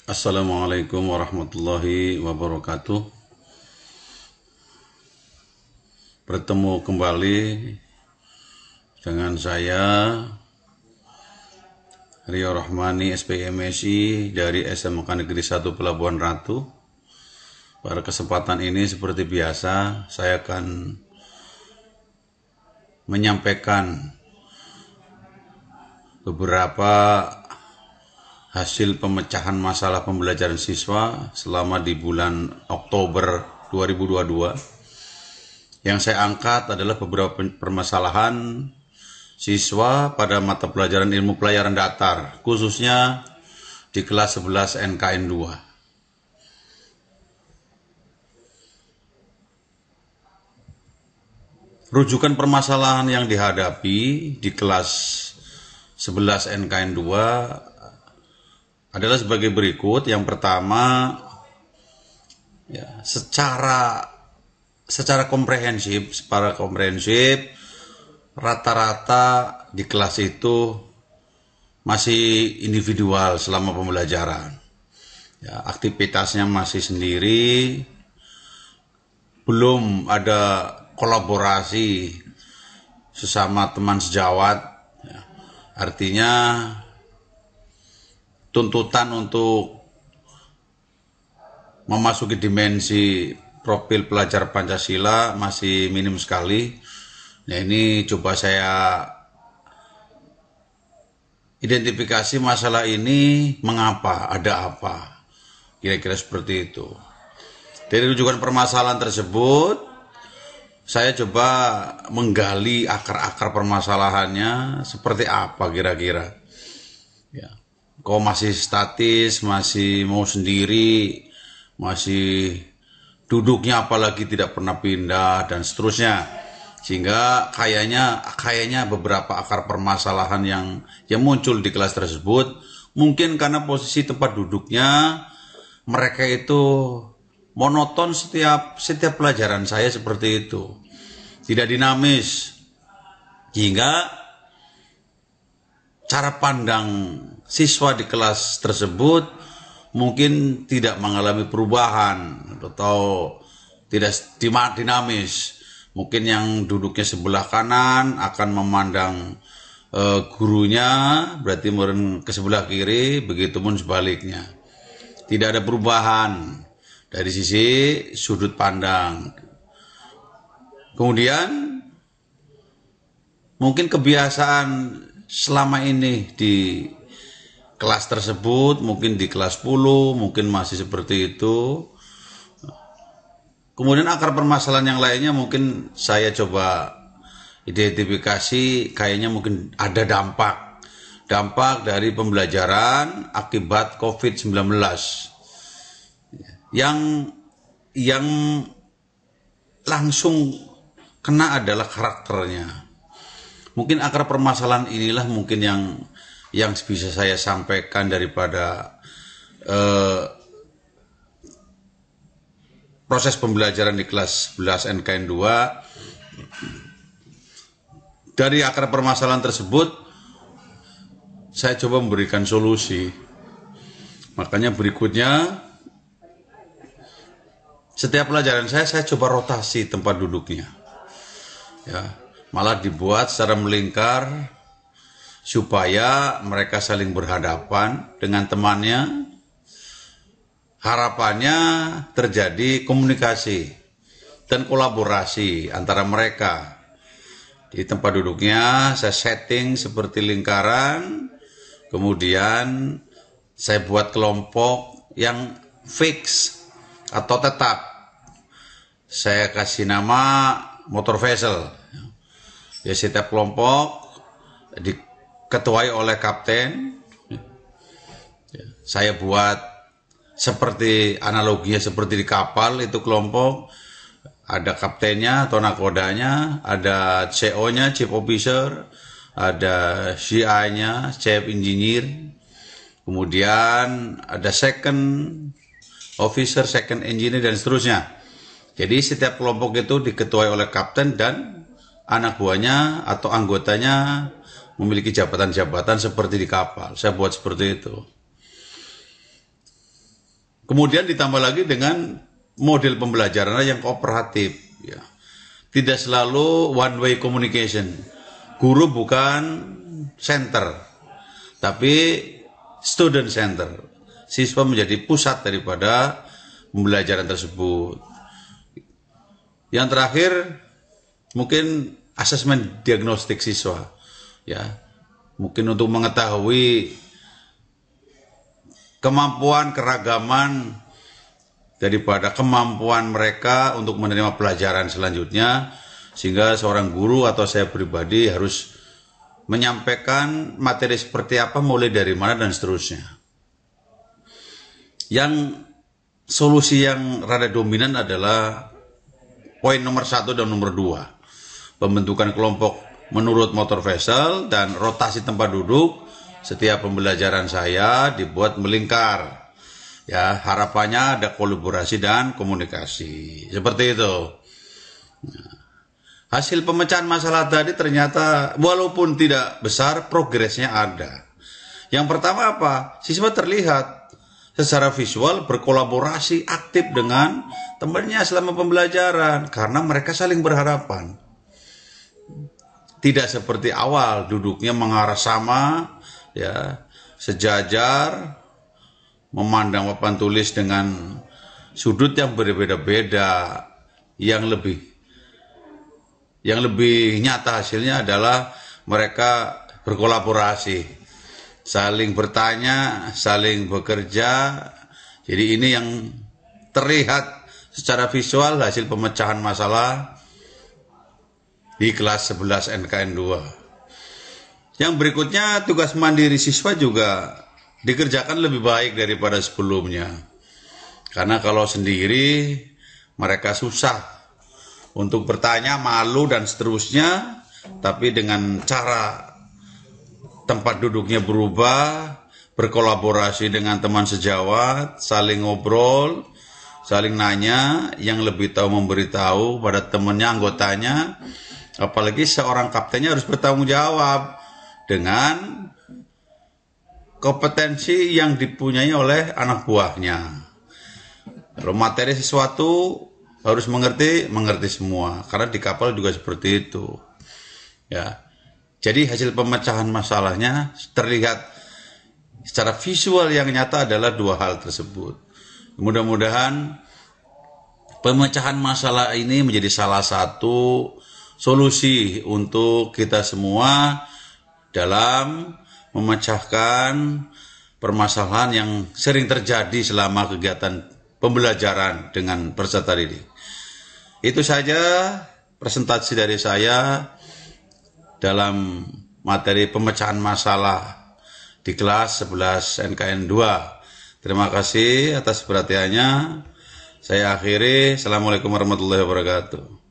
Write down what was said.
Assalamualaikum warahmatullahi wabarakatuh. Bertemu kembali dengan saya Rio Rahmani SPMSI dari SMK Negeri 1 Pelabuhan Ratu. Pada kesempatan ini seperti biasa saya akan menyampaikan beberapa hasil pemecahan masalah pembelajaran siswa selama di bulan Oktober 2022. Yang saya angkat adalah beberapa permasalahan siswa pada mata pelajaran ilmu pelayaran datar, khususnya di kelas 11 NKN 2. Rujukan permasalahan yang dihadapi di kelas 11 NKN 2 adalah sebagai berikut. Yang pertama, secara komprehensif, rata-rata di kelas itu masih individual selama pembelajaran. Aktivitasnya masih sendiri, belum ada kolaborasi sesama teman sejawat. Artinya tuntutan untuk memasuki dimensi profil pelajar Pancasila masih minim sekali. Nah, ini coba saya identifikasi masalah ini, mengapa, ada apa, kira-kira seperti itu. Dari rujukan permasalahan tersebut, saya coba menggali akar-akar permasalahannya seperti apa kira-kira. Kok masih statis, masih mau sendiri, masih duduknya apalagi tidak pernah pindah, dan seterusnya. Sehingga kayaknya beberapa akar permasalahan yang muncul di kelas tersebut, mungkin karena posisi tempat duduknya mereka itu monoton setiap pelajaran saya seperti itu, tidak dinamis, hingga cara pandang siswa di kelas tersebut mungkin tidak mengalami perubahan atau tidak dinamis. Mungkin yang duduknya sebelah kanan akan memandang gurunya, berarti ke sebelah kiri, begitu pun sebaliknya. Tidak ada perubahan dari sisi sudut pandang. Kemudian mungkin kebiasaan selama ini di kelas tersebut, mungkin di kelas 10, mungkin masih seperti itu. Kemudian akar permasalahan yang lainnya mungkin saya coba identifikasi, kayaknya mungkin ada dampak dari pembelajaran akibat COVID-19. Yang langsung kena adalah karakternya. Mungkin akar permasalahan inilah mungkin yang bisa saya sampaikan daripada proses pembelajaran di kelas 11 NKN 2. Dari akar permasalahan tersebut saya coba memberikan solusi. Makanya berikutnya, setiap pelajaran saya coba rotasi tempat duduknya. Malah dibuat secara melingkar supaya mereka saling berhadapan dengan temannya. Harapannya terjadi komunikasi dan kolaborasi antara mereka. Di tempat duduknya saya setting seperti lingkaran, kemudian saya buat kelompok yang fix atau tetap. Saya kasih nama motor vessel. Setiap kelompok diketuai oleh kapten. Saya buat seperti analoginya seperti di kapal, itu kelompok ada kaptennya atau nakodanya, ada CO-nya, chief officer, ada CI-nya, chief engineer, kemudian ada second officer, second engineer, dan seterusnya. Jadi setiap kelompok itu diketuai oleh kapten dan anak buahnya atau anggotanya memiliki jabatan-jabatan seperti di kapal. Saya buat seperti itu. Kemudian ditambah lagi dengan model pembelajaran yang kooperatif. Ya. Tidak selalu one way communication. Guru bukan center, tapi student center. Siswa menjadi pusat daripada pembelajaran tersebut. Yang terakhir, mungkin asesmen diagnostik siswa. Ya, mungkin untuk mengetahui kemampuan keragaman daripada kemampuan mereka untuk menerima pelajaran selanjutnya, sehingga seorang guru atau saya pribadi harus menyampaikan materi seperti apa, mulai dari mana, dan seterusnya. Yang solusi yang rada dominan adalah poin nomor 1 dan nomor 2. Pembentukan kelompok menurut motor vessel dan rotasi tempat duduk. Setiap pembelajaran saya dibuat melingkar. Ya, harapannya ada kolaborasi dan komunikasi. Seperti itu. Hasil pemecahan masalah tadi ternyata walaupun tidak besar, progresnya ada. Yang pertama apa? Siswa terlihat secara visual berkolaborasi aktif dengan temannya selama pembelajaran karena mereka saling berhadapan. Tidak seperti awal duduknya mengarah sama, ya, sejajar, memandang papan tulis dengan sudut yang berbeda-beda. Yang lebih nyata hasilnya adalah mereka berkolaborasi, saling bertanya, saling bekerja. Jadi ini yang terlihat secara visual hasil pemecahan masalah di kelas 11 NKN 2. Yang berikutnya, tugas mandiri siswa juga dikerjakan lebih baik daripada sebelumnya. Karena kalau sendiri mereka susah untuk bertanya, malu dan seterusnya. Tapi dengan cara tempat duduknya berubah, berkolaborasi dengan teman sejawat, saling ngobrol, saling nanya, yang lebih tahu memberitahu pada temannya, anggotanya. Apalagi seorang kaptennya harus bertanggung jawab dengan kompetensi yang dipunyai oleh anak buahnya. Kalau materi sesuatu harus mengerti semua. Karena di kapal juga seperti itu. Ya. Jadi hasil pemecahan masalahnya terlihat secara visual yang nyata adalah dua hal tersebut. Mudah-mudahan pemecahan masalah ini menjadi salah satu solusi untuk kita semua dalam memecahkan permasalahan yang sering terjadi selama kegiatan pembelajaran dengan peserta didik. Itu saja presentasi dari saya dalam materi pemecahan masalah di kelas 11 NKN 2. Terima kasih atas perhatiannya. Saya akhiri. Assalamualaikum warahmatullahi wabarakatuh.